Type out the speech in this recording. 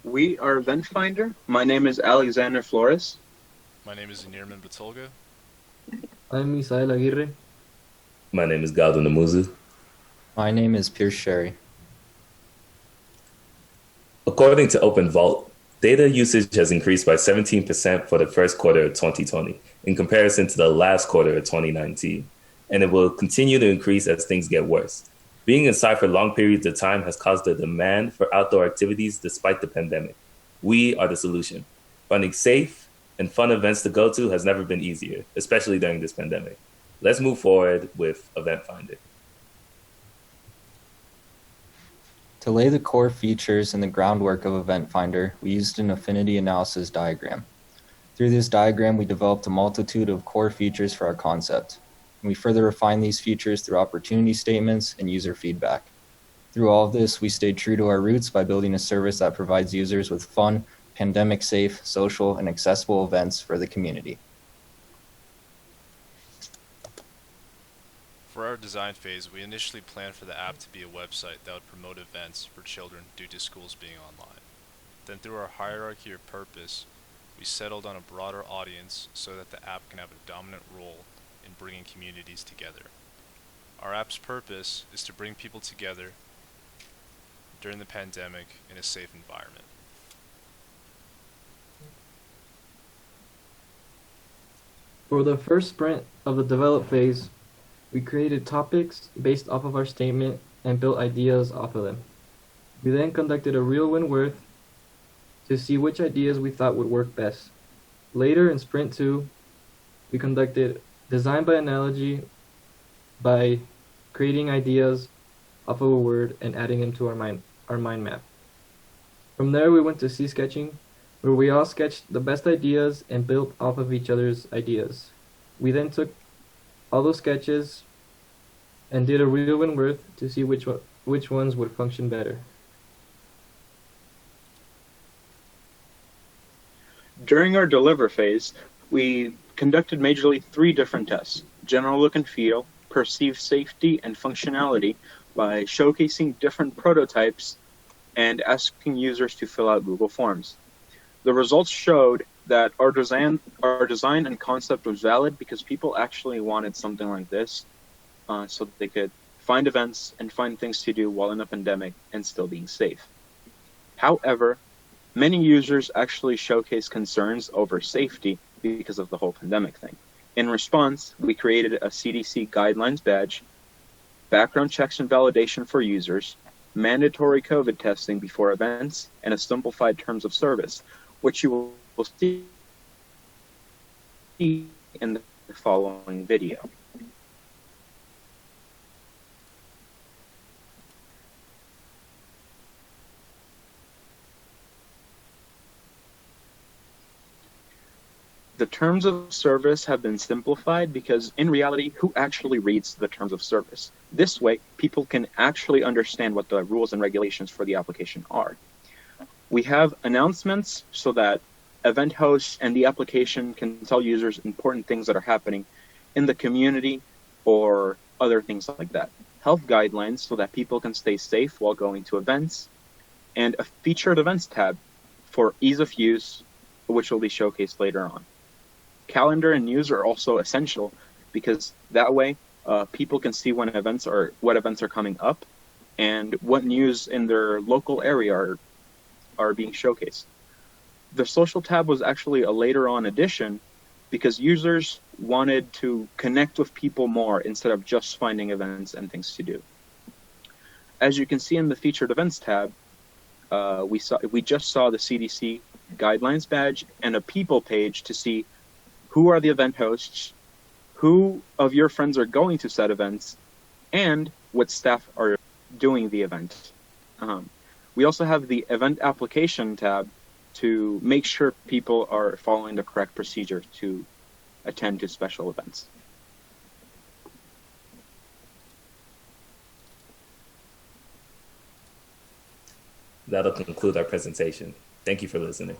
We are Event Finder. My name is Alexander Flores. My name is Nirman Batolga. I'm Misael Aguirre. My name is Galdo Namuzu. My name is Pierce Sherry. According to Open Vault, data usage has increased by 17% for the first quarter of 2020 in comparison to the last quarter of 2019, and it will continue to increase as things get worse. Being inside for long periods of time has caused a demand for outdoor activities despite the pandemic. We are the solution. Finding safe and fun events to go to has never been easier, especially during this pandemic. Let's move forward with Event Finder. To lay the core features and the groundwork of Event Finder, we used an affinity analysis diagram. Through this diagram, we developed a multitude of core features for our concept. And we further refined these features through opportunity statements and user feedback. Through all of this, we stayed true to our roots by building a service that provides users with fun, pandemic-safe, social, and accessible events for the community. For our design phase, we initially planned for the app to be a website that would promote events for children due to schools being online. Then through our hierarchy or purpose, we settled on a broader audience so that the app can have a dominant role in bringing communities together. Our app's purpose is to bring people together during the pandemic in a safe environment. For the first sprint of the develop phase, we created topics based off of our statement and built ideas off of them. We then conducted a real win-worth to see which ideas we thought would work best. Later in sprint 2, we conducted design by analogy by creating ideas off of a word and adding them to our mind map. From there, we went to sea sketching, where we all sketched the best ideas and built off of each other's ideas. We then took all those sketches and did a real win-worth to see which ones would function better. During our deliver phase, we conducted majorly 3 different tests: general look and feel, perceived safety and functionality by showcasing different prototypes and asking users to fill out Google Forms. The results showed that our design and concept was valid because people actually wanted something like this, so that they could find events and find things to do while in a pandemic and still being safe. However, many users actually showcase concerns over safety because of the whole pandemic thing. In response, we created a CDC guidelines badge, background checks and validation for users, mandatory COVID testing before events, and a simplified terms of service, which you will see in the following video. The terms of service have been simplified because in reality, who actually reads the terms of service? This way, people can actually understand what the rules and regulations for the application are. We have announcements so that event hosts and the application can tell users important things that are happening in the community or other things like that. Health guidelines so that people can stay safe while going to events, and a featured events tab for ease of use, which will be showcased later on. Calendar and news are also essential because that way people can see what events are coming up and what news in their local area are being showcased. The social tab was actually a later on addition because users wanted to connect with people more instead of just finding events and things to do. As you can see in the featured events tab, we just saw the CDC guidelines badge and a people page to see who are the event hosts, who of your friends are going to said events, and what staff are doing the event. We also have the event application tab to make sure people are following the correct procedure to attend to special events. That'll conclude our presentation. Thank you for listening.